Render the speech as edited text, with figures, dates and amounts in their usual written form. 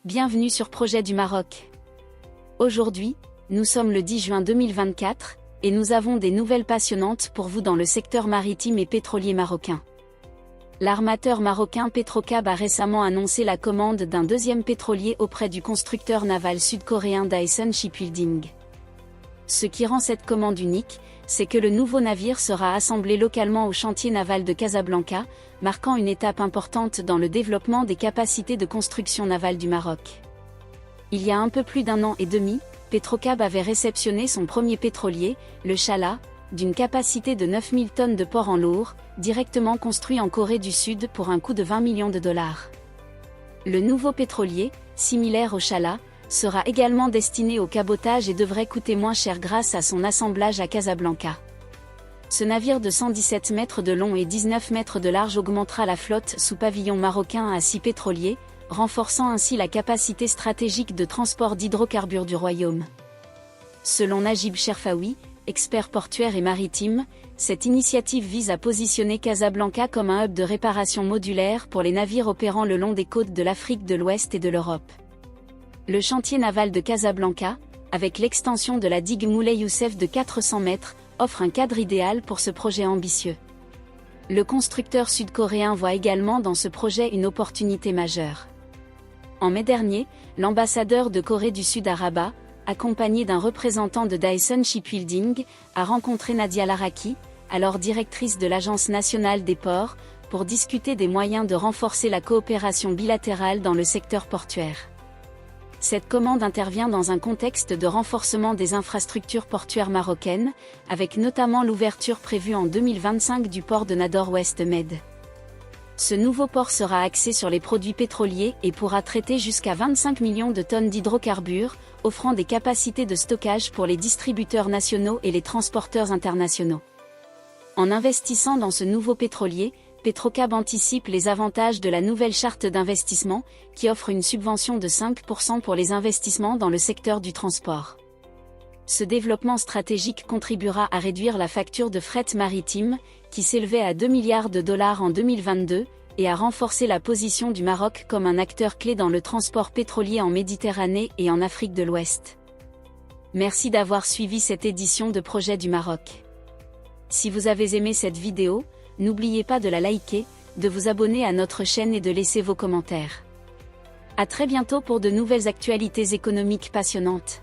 Bienvenue sur Projet du Maroc. Aujourd'hui, nous sommes le 10 juin 2024, et nous avons des nouvelles passionnantes pour vous dans le secteur maritime et pétrolier marocain. L'armateur marocain Petrocab a récemment annoncé la commande d'un deuxième pétrolier auprès du constructeur naval sud-coréen Daesun Shipbuilding. Ce qui rend cette commande unique, c'est que le nouveau navire sera assemblé localement au chantier naval de Casablanca, marquant une étape importante dans le développement des capacités de construction navale du Maroc. Il y a un peu plus d'un an et demi, Petrocab avait réceptionné son premier pétrolier, le Chala, d'une capacité de 9000 tonnes de port en lourd, directement construit en Corée du Sud pour un coût de 20 millions de dollars. Le nouveau pétrolier, similaire au Chala, sera également destiné au cabotage et devrait coûter moins cher grâce à son assemblage à Casablanca. Ce navire de 117 mètres de long et 19 mètres de large augmentera la flotte sous pavillon marocain à 6 pétroliers, renforçant ainsi la capacité stratégique de transport d'hydrocarbures du royaume. Selon Najib Cherfaoui, expert portuaire et maritime, cette initiative vise à positionner Casablanca comme un hub de réparation modulaire pour les navires opérant le long des côtes de l'Afrique de l'Ouest et de l'Europe. Le chantier naval de Casablanca, avec l'extension de la digue Moulay Youssef de 400 mètres, offre un cadre idéal pour ce projet ambitieux. Le constructeur sud-coréen voit également dans ce projet une opportunité majeure. En mai dernier, l'ambassadeur de Corée du Sud à Rabat, accompagné d'un représentant de Daesun Shipbuilding, a rencontré Nadia Laraki, alors directrice de l'Agence nationale des ports, pour discuter des moyens de renforcer la coopération bilatérale dans le secteur portuaire. Cette commande intervient dans un contexte de renforcement des infrastructures portuaires marocaines, avec notamment l'ouverture prévue en 2025 du port de Nador Ouest Med. Ce nouveau port sera axé sur les produits pétroliers et pourra traiter jusqu'à 25 millions de tonnes d'hydrocarbures, offrant des capacités de stockage pour les distributeurs nationaux et les transporteurs internationaux. En investissant dans ce nouveau pétrolier, Petrocab anticipe les avantages de la nouvelle charte d'investissement, qui offre une subvention de 5% pour les investissements dans le secteur du transport. Ce développement stratégique contribuera à réduire la facture de fret maritime, qui s'élevait à 2 milliards de dollars en 2022, et à renforcer la position du Maroc comme un acteur clé dans le transport pétrolier en Méditerranée et en Afrique de l'Ouest. Merci d'avoir suivi cette édition de Projet du Maroc. Si vous avez aimé cette vidéo, n'oubliez pas de la liker, de vous abonner à notre chaîne et de laisser vos commentaires. À très bientôt pour de nouvelles actualités économiques passionnantes.